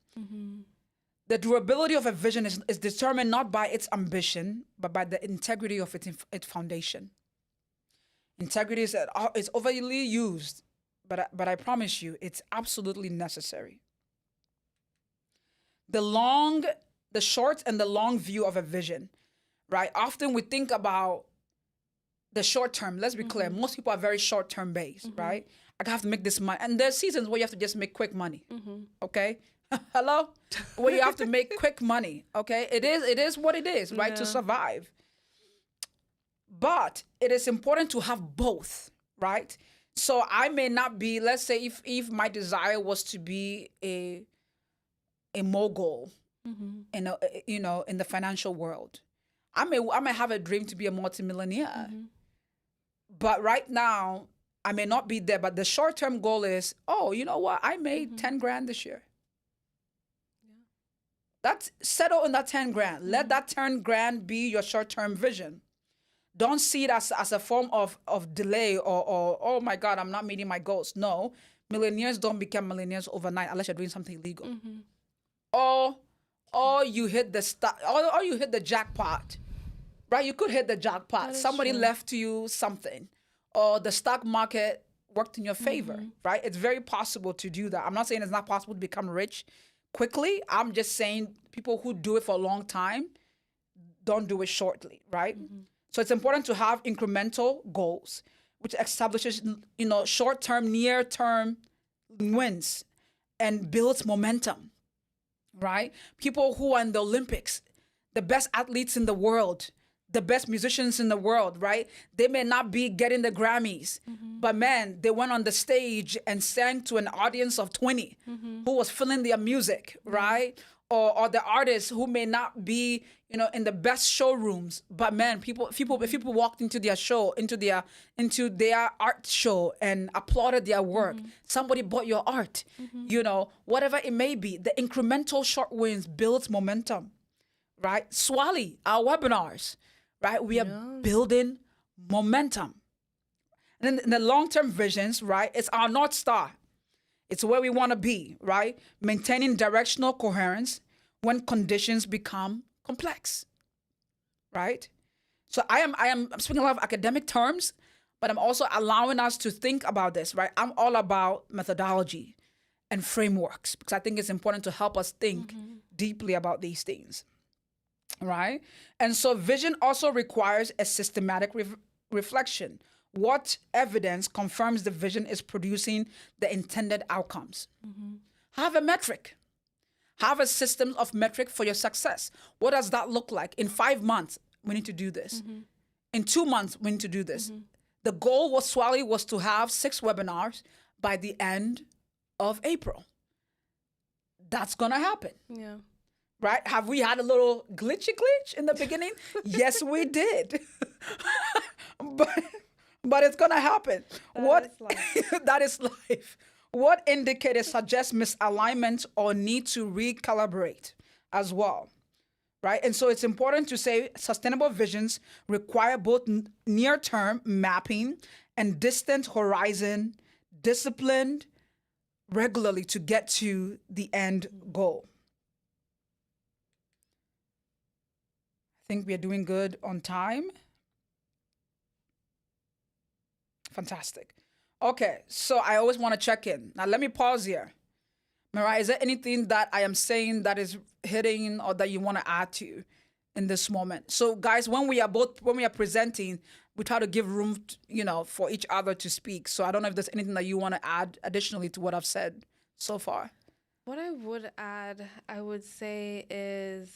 The durability of a vision is determined not by its ambition, but by the integrity of its foundation. Integrity is overly used, but I promise you, it's absolutely necessary. The short and the long view of a vision, right? Often we think about the short term. Let's be clear. Most people are very short term based, right? I have to make this money. And there's seasons where you have to just make quick money. Okay? Hello? Where you have to make quick money. Okay? It is what it is, right? To survive. But it is important to have both, right? So I may not be, let's say if my desire was to be a mogul in the financial world. I may have a dream to be a multimillionaire. But right now, I may not be there. But the short-term goal is, oh, you know what? I made 10 grand this year. That's settle on that 10 grand. Let that 10 grand be your short-term vision. Don't see it as a form of delay or oh my God, I'm not meeting my goals. No, millionaires don't become millionaires overnight unless you're doing something illegal. Or you hit or you hit the jackpot, right? You could hit the jackpot. Somebody left you something, or the stock market worked in your favor, right? It's very possible to do that. I'm not saying it's not possible to become rich quickly. I'm just saying people who do it for a long time don't do it shortly, right? So it's important to have incremental goals, which establishes, short-term, near-term wins and builds momentum, right? People who are in the Olympics, the best athletes in the world, the best musicians in the world, right? They may not be getting the Grammys, but man, they went on the stage and sang to an audience of 20 who was feeling their music, right? Or the artists who may not be, in the best showrooms, but man, if people walked into their show, into their art show and applauded their work, somebody bought your art, whatever it may be, the incremental short wins builds momentum, right? Swally, our webinars, right? We are building momentum. And then the long-term visions, right? It's our North Star. It's where we want to be, right? Maintaining directional coherence when conditions become complex, right? So I'm speaking a lot of academic terms, but I'm also allowing us to think about this, right? I'm all about methodology and frameworks because I think it's important to help us think deeply about these things, right? And so vision also requires a systematic reflection. What evidence confirms the vision is producing the intended outcomes? have a metric. Have a system of metric for your success. What does that look like? In 5 months, we need to do this. In 2 months, we need to do this. The goal was Swally was to have 6 webinars by the end of April. That's gonna happen. Yeah. Right? Have we had a little glitch in the beginning? Yes, we did. but it's gonna happen. That is life. That is life. What indicators suggest misalignment or need to recalibrate as well? Right? And so it's important to say sustainable visions require both near-term mapping and distant horizon, disciplined regularly to get to the end goal. I think we are doing good on time. Fantastic. Okay, so I always want to check in. Now let me pause here. Mariah, is there anything that I am saying that is hitting or that you want to add to in this moment? So guys, when we are presenting, we try to give room, for each other to speak. So I don't know if there's anything that you want to add additionally to what I've said so far. What I would add, I would say is,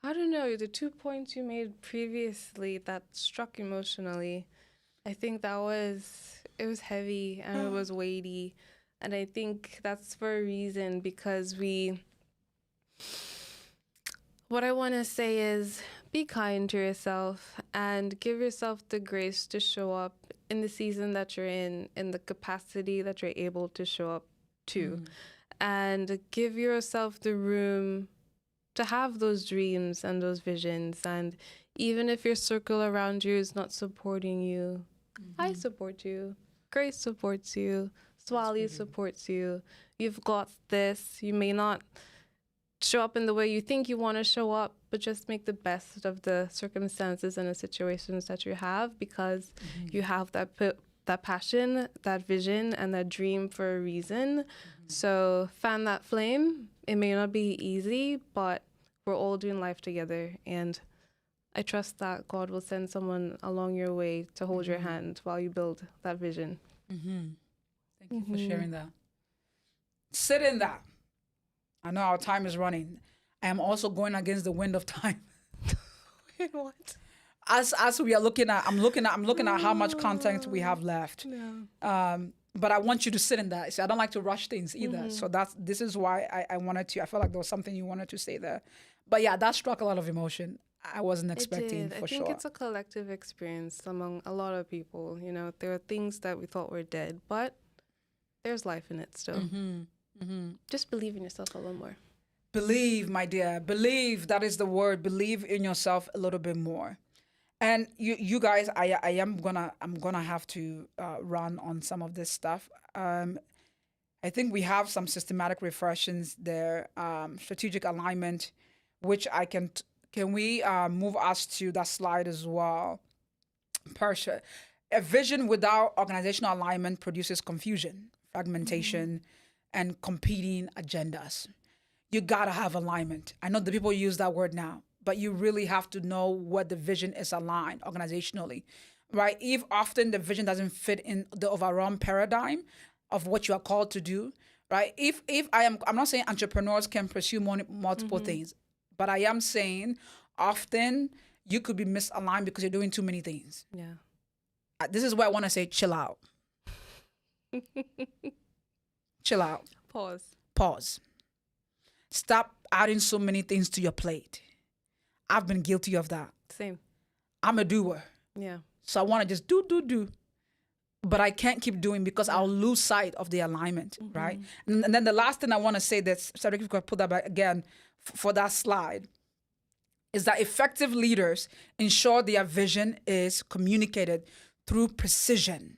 I don't know, the 2 points you made previously that struck emotionally. I think it was heavy and it was weighty. And I think that's for a reason because what I want to say is be kind to yourself and give yourself the grace to show up in the season that you're in the capacity that you're able to show up to. And give yourself the room to have those dreams and those visions. And even if your circle around you is not supporting you, I support you. Grace supports you. Swally supports you. You've got this. You may not show up in the way you think you want to show up, but just make the best of the circumstances and the situations that you have because you have that passion, that vision, and that dream for a reason. So fan that flame. It may not be easy, but we're all doing life together. And I trust that God will send someone along your way to hold your hand while you build that vision. Thank you for sharing that. Sit in that. I know our time is running. I am also going against the wind of time. Wait, what? As we are looking at, I'm looking at how much content we have left. Yeah. But I want you to sit in that. See, I don't like to rush things either. So this is why I wanted to. I felt like there was something you wanted to say there. But yeah, that struck a lot of emotion. I wasn't expecting for sure. I think it's a collective experience among a lot of people. There are things that we thought were dead, but there's life in it still. Just believe in yourself a little more. Believe, my dear. Believe, that is the word. Believe in yourself a little bit more. And you guys, I'm gonna have to run on some of this stuff. I think we have some systematic refreshings there, strategic alignment, which I can we move us to that slide as well? Persha. A vision without organizational alignment produces confusion, fragmentation, and competing agendas. You gotta have alignment. I know the people use that word now, but you really have to know what the vision is aligned organizationally, right? If often the vision doesn't fit in the overall paradigm of what you are called to do, right? I'm not saying entrepreneurs can pursue multiple things, but I am saying often you could be misaligned because you're doing too many things. Yeah. This is where I want to say, chill out. Chill out. Pause. Stop adding so many things to your plate. I've been guilty of that. Same. I'm a doer. Yeah. So I want to just do. But I can't keep doing because I'll lose sight of the alignment, right? And then the last thing I want to say that's, sorry, if you could put that back again for that slide, is that effective leaders ensure their vision is communicated through precision.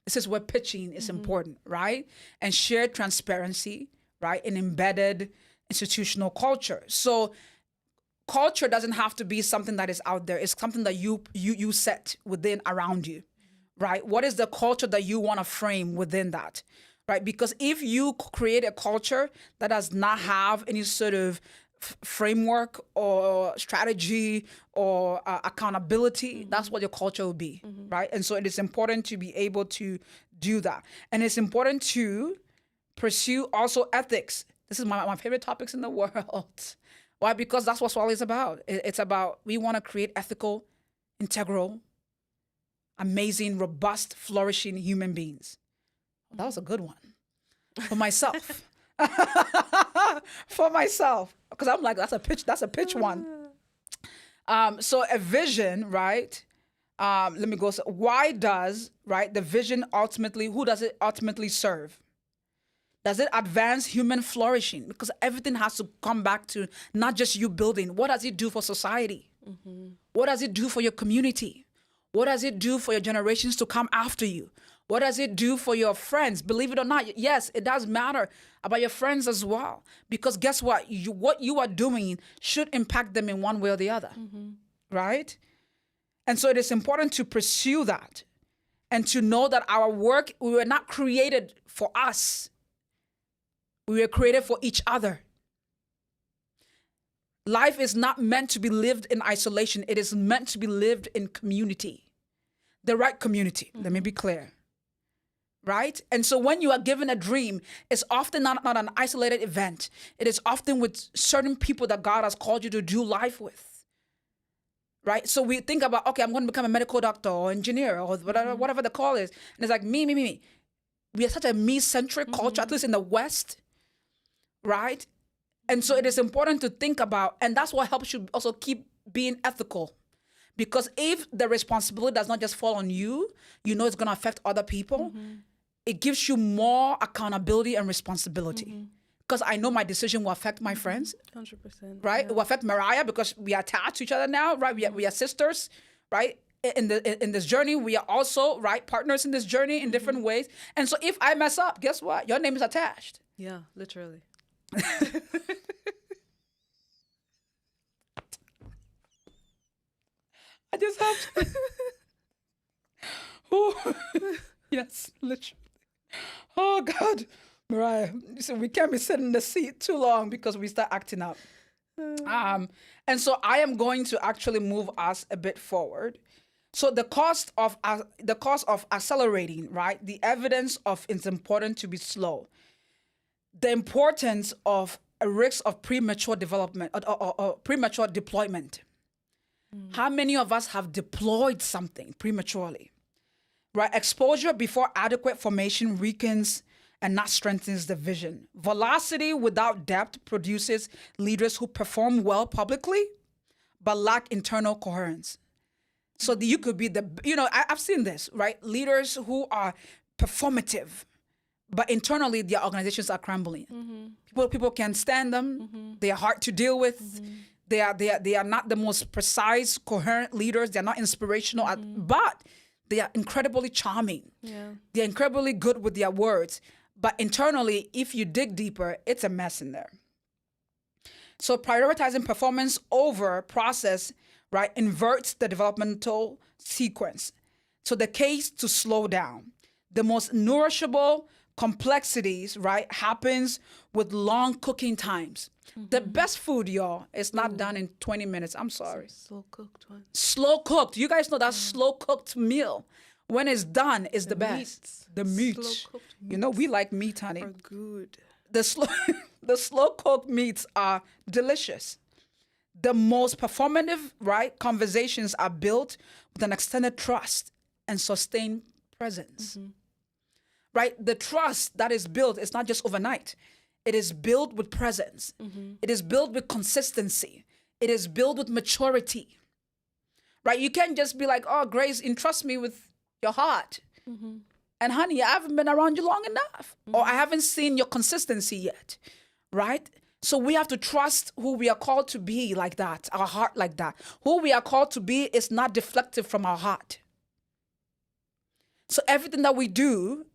This is where pitching is important, right? And shared transparency, right? And embedded institutional culture. So culture doesn't have to be something that is out there. It's something that you set within around you, right? What is the culture that you want to frame within that, right? Because if you create a culture that does not have any sort of framework or strategy or accountability, that's what your culture will be, right? And so it is important to be able to do that. And it's important to pursue also ethics. This is my favorite topics in the world. Why? Because that's what Swally is about. It's about, we want to create ethical, integral, amazing, robust, flourishing human beings. That was a good one. For myself. For myself. Because I'm like, that's a pitch one. So a vision, right? Let me go. So why does, right, the vision ultimately, who does it ultimately serve? Does it advance human flourishing? Because everything has to come back to not just you building. What does it do for society? What does it do for your community? What does it do for your generations to come after you? What does it do for your friends? Believe it or not, yes, it does matter about your friends as well. Because guess what? What you are doing should impact them in one way or the other, right? And so it is important to pursue that and to know that our work, we were not created for us. We were created for each other. Life is not meant to be lived in isolation. It is meant to be lived in community. The right community, let me be clear. Right? And so when you are given a dream, it's often not an isolated event. It is often with certain people that God has called you to do life with. Right? So we think about, okay, I'm going to become a medical doctor or engineer or whatever the call is. And it's like me. We are such a me-centric culture, at least in the West. Right? And so it is important to think about, and that's what helps you also keep being ethical. Because if the responsibility does not just fall on you, you know it's going to affect other people. It gives you more accountability and responsibility. Because I know my decision will affect my friends. 100%. Right? Yeah. It will affect Mariah because we are attached to each other now, right? We are sisters, right? In this journey, we are also, right, partners in this journey in different ways. And so if I mess up, guess what? Your name is attached. Yeah, literally. I just have to. Oh, yes, literally. Oh, God. Mariah, so we can't be sitting in the seat too long because we start acting up. And so I am going to actually move us a bit forward. So the cost of accelerating, right? The evidence of it's important to be slow. The importance of a risk of premature development or premature deployment. How many of us have deployed something prematurely? Right? Exposure before adequate formation weakens and not strengthens the vision. Velocity without depth produces leaders who perform well publicly, but lack internal coherence. So you could be I've seen this, right? Leaders who are performative, but internally their organizations are crumbling. People can't stand them. They are hard to deal with. They are not the most precise, coherent leaders. They're not inspirational, but they are incredibly charming. Yeah. They're incredibly good with their words. But internally, if you dig deeper, it's a mess in there. So prioritizing performance over process, right, inverts the developmental sequence. So the case to slow down. The most nourishable complexities, right, happens with long cooking times. The best food, y'all, is not done in 20 minutes. I'm sorry. Slow cooked one. Slow cooked. You guys know that slow cooked meal, when it's done, is the best. Meats. The meat. Slow cooked You know, we like meat, honey. are good. The slow cooked meats are delicious. The most performative, right, conversations are built with an extended trust and sustained presence. Right? The trust that is built is not just overnight. It is built with presence. It is built with consistency. It is built with maturity. Right? You can't just be like, oh, Grace, entrust me with your heart. And honey, I haven't been around you long enough. Or I haven't seen your consistency yet. Right? So we have to trust who we are called to be like that, our heart like that. Who we are called to be is not deflective from our heart. So everything that we do,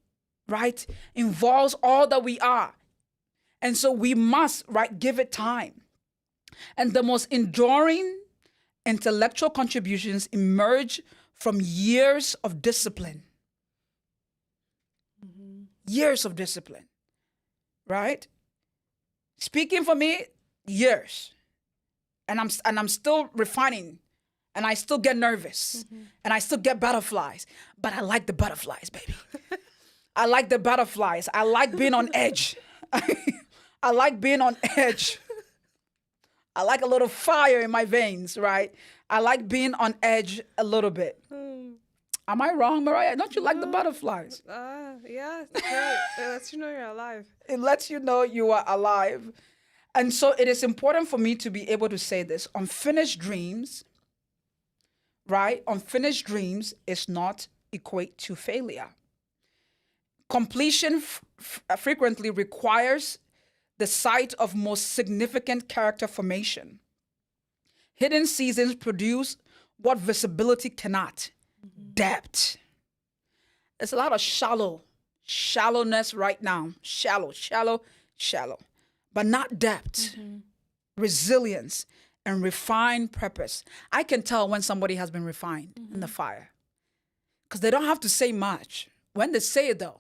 right, involves all that we are. And so we must, right, give it time. And the most enduring intellectual contributions emerge from years of discipline. Years of discipline, right? Speaking for me, years. And I'm still refining, and I still get nervous, and I still get butterflies, but I like the butterflies, baby. I like the butterflies. I like being on edge. I like being on edge. I like a little fire in my veins, right? I like being on edge a little bit. Am I wrong, Mariah? Don't you like the butterflies? Yeah, it's great. It lets you know you're alive. It lets you know you are alive. And so it is important for me to be able to say this. Unfinished dreams, right? Unfinished dreams is not equate to failure. Completion frequently requires the sight of most significant character formation. Hidden seasons produce what visibility cannot. Depth. There's a lot of shallowness right now. Shallow, but not depth. Resilience and refined purpose. I can tell when somebody has been refined in the fire because they don't have to say much. When they say it though,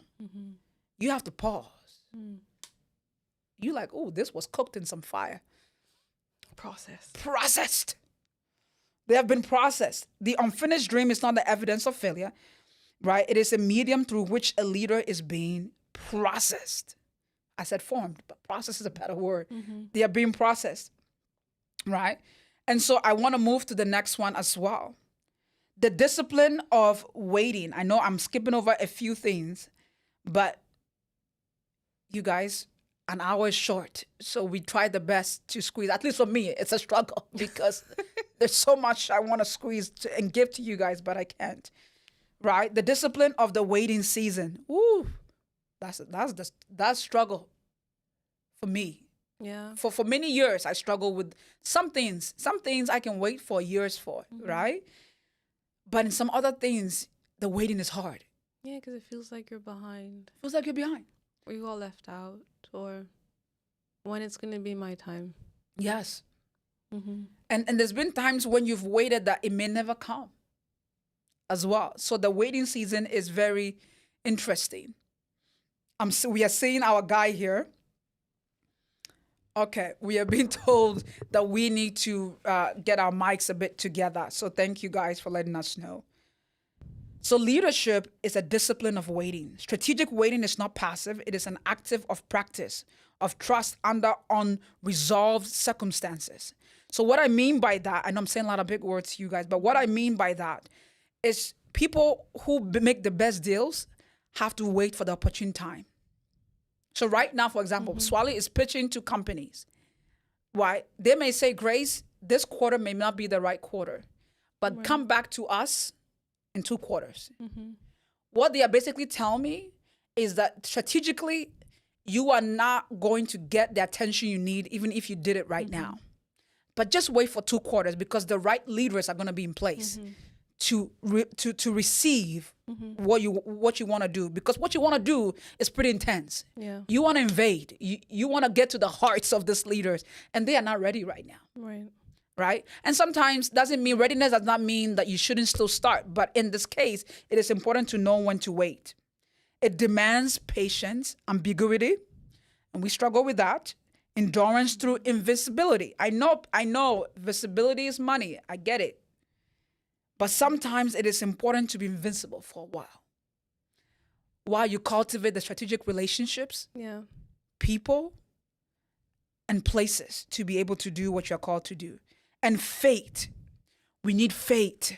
you have to pause. You like, oh, this was cooked in some fire. Processed. They have been processed. The unfinished dream is not the evidence of failure, right? It is a medium through which a leader is being processed. I said formed, but process is a better word. They are being processed, right? And so I want to move to the next one as well. The discipline of waiting. I know I'm skipping over a few things, but you guys, an hour is short. So we try the best to squeeze. At least for me, it's a struggle because there's so much I want to squeeze and give to you guys, but I can't. Right? The discipline of the waiting season. Ooh, that's struggle for me. Yeah. For many years, I struggled with some things. Some things I can wait for years for, right? But in some other things, the waiting is hard. Yeah, because it feels like you're behind. Feels like you're behind. Or you got left out, or when it's going to be my time. Yes. And there's been times when you've waited that it may never come as well. So the waiting season is very interesting. We are seeing our guy here. Okay, we are being told that we need to get our mics a bit together. So thank you guys for letting us know. So leadership is a discipline of waiting. Strategic waiting is not passive. It is an active of practice, of trust under unresolved circumstances. So what I mean by that, and I'm saying a lot of big words to you guys, but what I mean by that is people who make the best deals have to wait for the opportune time. So right now, for example, Swally is pitching to companies. Why? They may say, Grace, this quarter may not be the right quarter, but come back to us in 2 quarters. What they are basically telling me is that strategically, you are not going to get the attention you need, even if you did it right now. But just wait for 2 quarters because the right leaders are going to be in place to receive what you want to do. Because what you want to do is pretty intense. Yeah. You want to invade. You want to get to the hearts of these leaders, and they are not ready right now. Right? And sometimes readiness does not mean that you shouldn't still start. But in this case, it is important to know when to wait. It demands patience, ambiguity, and we struggle with that. Endurance through invisibility. I know visibility is money. I get it. But sometimes it is important to be invincible for a while you cultivate the strategic relationships, people, and places to be able to do what you're called to do. And faith. We need faith.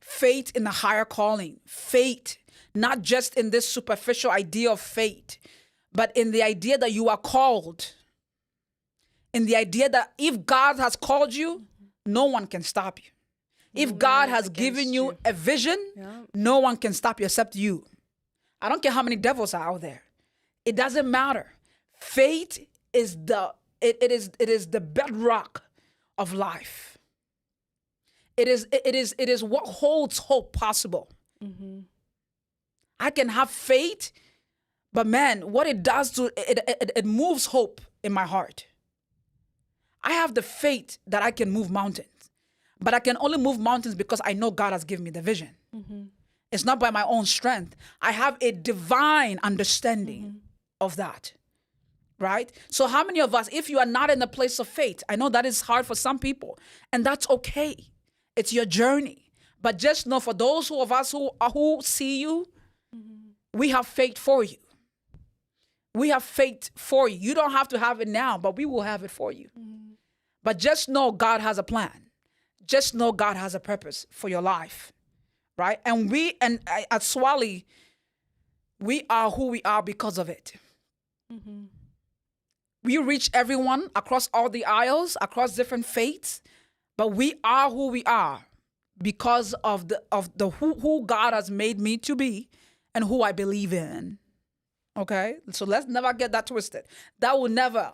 Faith in the higher calling. Faith, not just in this superficial idea of faith, but in the idea that you are called. In the idea that if God has called you, no one can stop you. If God has given you a vision, no one can stop you except you. I don't care how many devils are out there. It doesn't matter. Faith is it is the bedrock of life. It is what holds hope possible. I can have faith, but man, what it does to it moves hope in my heart. I have the faith that I can move mountains, but I can only move mountains because I know God has given me the vision. It's not by my own strength. I have a divine understanding of that, right? So how many of us, if you are not in the place of faith, I know that is hard for some people, and that's okay. It's your journey. But just know for those of us who see you, We have faith for you. We have faith for you. You don't have to have it now, but we will have it for you. But just know God has a plan. Just know God has a purpose for your life, right? And at Swali, we are who we are because of it. We reach everyone across all the aisles, across different faiths, but we are who we are because of the who God has made me to be and who I believe in. Okay? So let's never get that twisted. That will never,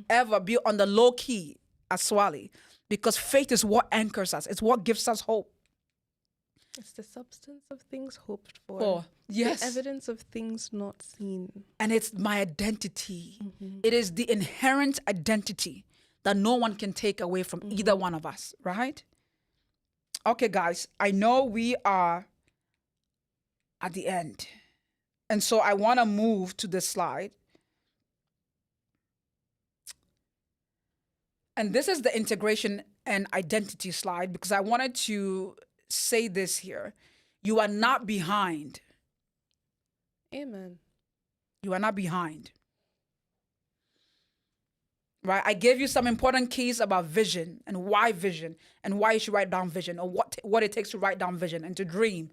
ever be on the low key at Swali, because faith is what anchors us. It's what gives us hope. It's the substance of things hoped for. Yes. The evidence of things not seen. And it's my identity. It is the inherent identity that no one can take away from either one of us, right? Okay, guys, I know we are at the end. And so I want to move to this slide. And this is the integration and identity slide, because I wanted to say this here. You are not behind. Amen. You are not behind. Right? I gave you some important keys about vision and why you should write down vision, or what it takes to write down vision and to dream.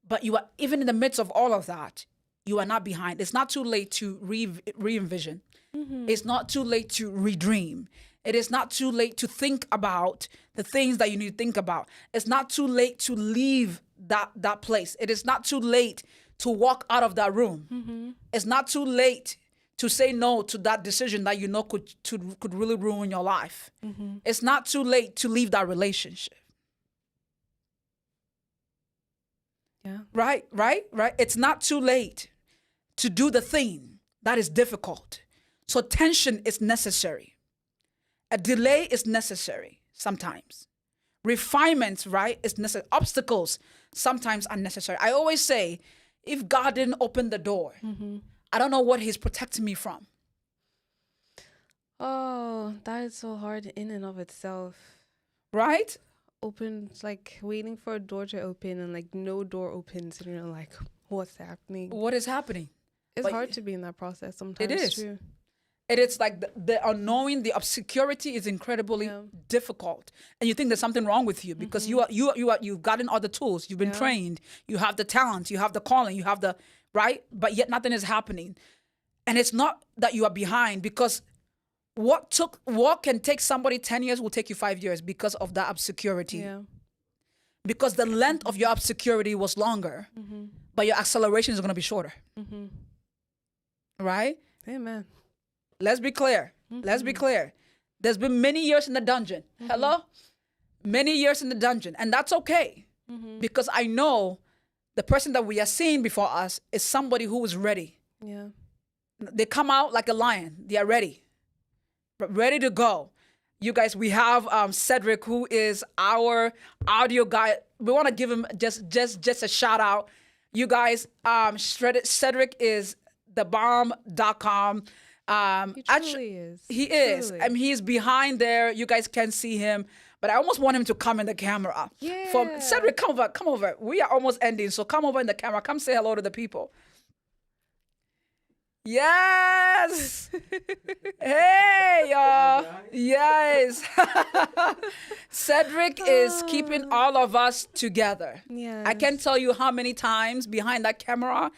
But you are, even in the midst of all of that, you are not behind. It's not too late to re-envision. It's not too late to redream. It is not too late to think about the things that you need to think about. It's not too late to leave that place. It is not too late to walk out of that room. It's not too late to say no to that decision that you know could really ruin your life. It's not too late to leave that relationship. Yeah. Right. It's not too late to do the thing that is difficult. So tension is necessary. A delay is necessary sometimes. Refinements, right, is necessary. Obstacles sometimes are necessary. I always say, if God didn't open the door, I don't know what he's protecting me from. Oh, that is so hard in and of itself. Right? Like waiting for a door to open and like no door opens and you're like, what's happening? What is happening? It's hard to be in that process sometimes. It is. Too. It is like the unknowing, the obscurity is incredibly difficult, and you think there's something wrong with you because you've gotten all the tools, you've been trained, you have the talent, you have the calling, you have the right, but yet nothing is happening, and it's not that you are behind, because what can take somebody 10 years will take you 5 years because of that obscurity. Yeah. Because the length of your obscurity was longer, but your acceleration is going to be shorter. Right? Amen. Let's be clear. Let's be clear. There's been many years in the dungeon. Hello? Many years in the dungeon. And that's okay. Because I know the person that we are seeing before us is somebody who is ready. Yeah. They come out like a lion. They are ready. Ready to go. You guys, we have Cedric, who is our audio guy. We want to give him just a shout out. You guys, Cedric is thebomb.com. He truly is. He is. Truly. I mean, he's behind there. You guys can't see him, but I almost want him to come in the camera. Yeah. Cedric, come over. We are almost ending, so come over in the camera. Come say hello to the people. Yes. Hey, y'all. Yes. Cedric is keeping all of us together. Yes. I can't tell you how many times behind that camera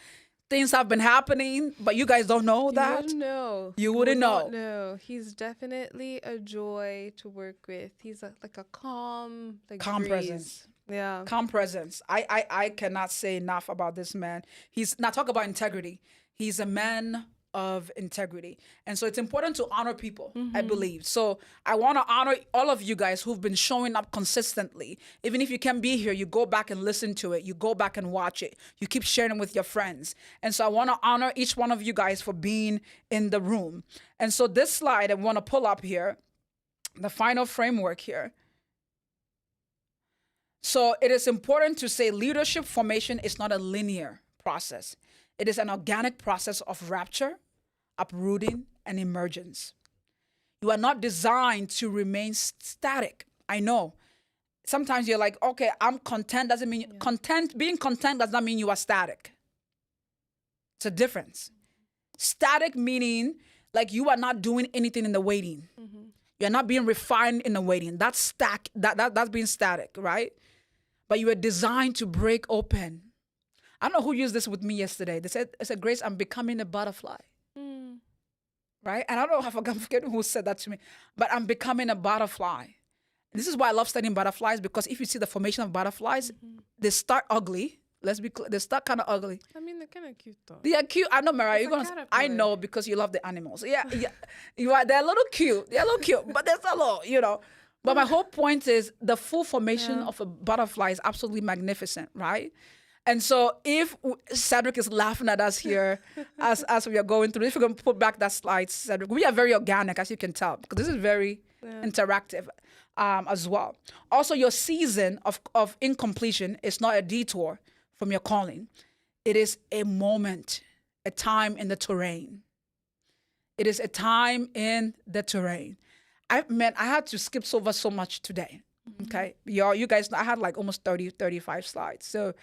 things have been happening, but you guys don't know that. You wouldn't know. You wouldn't know. No, he's definitely a joy to work with. He's like a calm breeze. Presence. Yeah. Calm presence. I cannot say enough about this man. He's now talk about integrity. He's a man of integrity. And so it's important to honor people, I believe. So I want to honor all of you guys who've been showing up consistently. Even if you can't be here, you go back and listen to it. You go back and watch it. You keep sharing with your friends. And so I want to honor each one of you guys for being in the room. And so this slide I want to pull up here, the final framework here. So it is important to say leadership formation is not a linear process. It is an organic process of rapture, uprooting, and emergence. You are not designed to remain static. I know. Sometimes you're like, okay, I'm content. Doesn't mean content. Being content does not mean you are static. It's a difference. Static meaning like you are not doing anything in the waiting. You're not being refined in the waiting. That's that's being static, right? But you were designed to break open. I don't know who used this with me yesterday. They said, Grace, I'm becoming a butterfly. Right? And I don't know if I'm forgetting who said that to me, but I'm becoming a butterfly. This is why I love studying butterflies, because if you see the formation of butterflies, they start ugly. Let's be clear. They start kind of ugly. I mean, they're kind of cute though. They are cute. I know, Mariah. It's You're a gonna. I caterpillar. know because you love the animals. Yeah, yeah. You are. They're a little cute. They're a little cute, but there's a lot, you know. But my whole point is the full formation of a butterfly is absolutely magnificent, right? And so if Cedric is laughing at us here as we are going through, if we're going to put back that slide, Cedric, we are very organic, as you can tell, because this is very interactive as well. Also, your season of incompletion is not a detour from your calling. It is a moment, a time in the terrain. It is a time in the terrain. I had to skip over so much today. Okay. You guys know I had like almost 30, 35 slides. So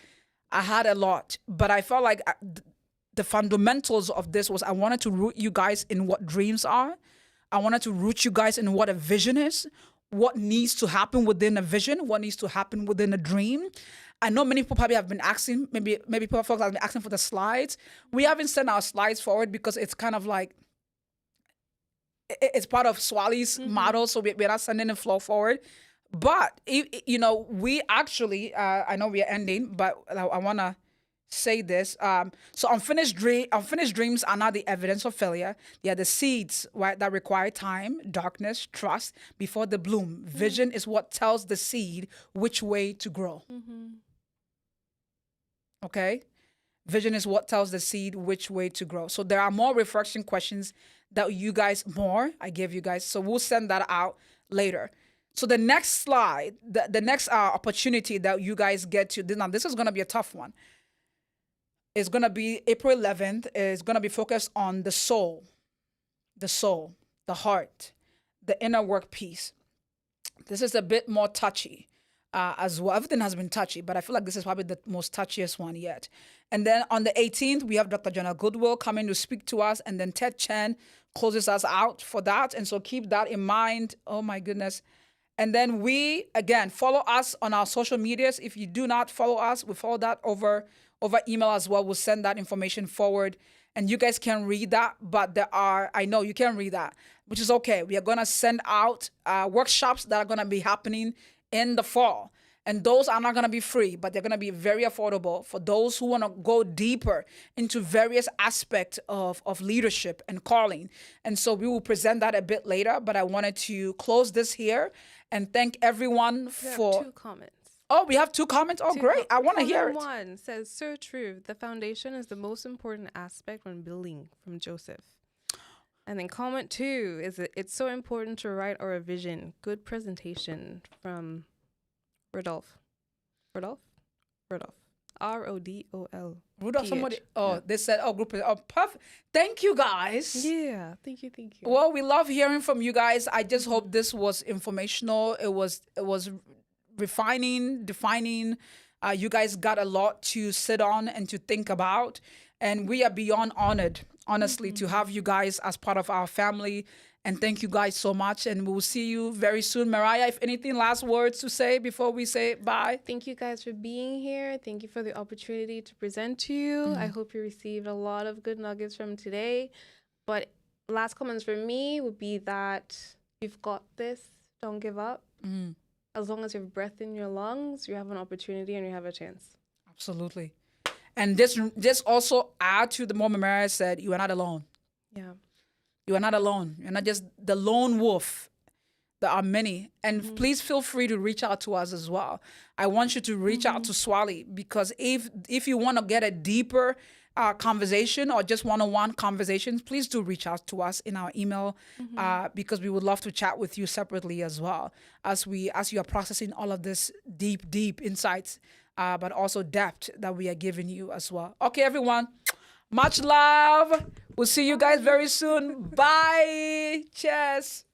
I had a lot, but I felt like the fundamentals of this was I wanted to root you guys in what dreams are. I wanted to root you guys in what a vision is, what needs to happen within a vision, what needs to happen within a dream. I know many people probably have been asking, maybe folks have been asking for the slides. We haven't sent our slides forward because it's kind of like, it's part of Swali's model, so we're not sending the flow forward. But, you know, we actually, I know we are ending, but I want to say this. So unfinished dreams are not the evidence of failure. They are the seeds, right, that require time, darkness, trust before they bloom. Vision is what tells the seed which way to grow. Okay? Vision is what tells the seed which way to grow. So there are more reflection questions that I gave you guys. So we'll send that out later. So the next slide, the next opportunity that you guys get to, now this is going to be a tough one. It's going to be April 11th. It's going to be focused on the soul, the heart, the inner work piece. This is a bit more touchy as well. Everything has been touchy, but I feel like this is probably the most touchiest one yet. And then on the 18th, we have Dr. Jonah Goodwill coming to speak to us, and then Ted Chen closes us out for that. And so keep that in mind. Oh my goodness. And then we, again, follow us on our social medias. If you do not follow us, we follow that over email as well. We'll send that information forward and you guys can read that. But I know you can read that, which is okay. We are going to send out workshops that are going to be happening in the fall. And those are not going to be free, but they're going to be very affordable for those who want to go deeper into various aspects of leadership and calling. And so we will present that a bit later, but I wanted to close this here and thank everyone for... We have 2 comments. Oh, we have 2 comments? Oh, great. I want to hear it. One says, so true. The foundation is the most important aspect when building, from Joseph. And then comment 2 is it's so important to write our vision. Good presentation, from Rodolphe. Rodolphe? R-O-D-O-L. Rudolph, somebody. Oh, they said, group. Oh, perfect. Thank you, guys. Yeah, thank you. Well, we love hearing from you guys. I just hope this was informational. It was refining, defining. You guys got a lot to sit on and to think about. And we are beyond honored, honestly, to have you guys as part of our family. And thank you guys so much. And we'll see you very soon. Mariah, if anything, last words to say before we say bye? Thank you guys for being here. Thank you for the opportunity to present to you. I hope you received a lot of good nuggets from today. But last comments from me would be that you've got this. Don't give up. As long as you have breath in your lungs, you have an opportunity and you have a chance. Absolutely. And this also add to the moment Mariah said, you are not alone. Yeah. You are not alone. You're not just the lone wolf. There are many. And please feel free to reach out to us as well. I want you to reach out to Swali, because if you want to get a deeper conversation or just one-on-one conversations, please do reach out to us in our email because we would love to chat with you separately as well as you are processing all of this deep insights, but also depth that we are giving you as well. Okay, everyone. Much love. We'll see you guys very soon. Bye. Cheers.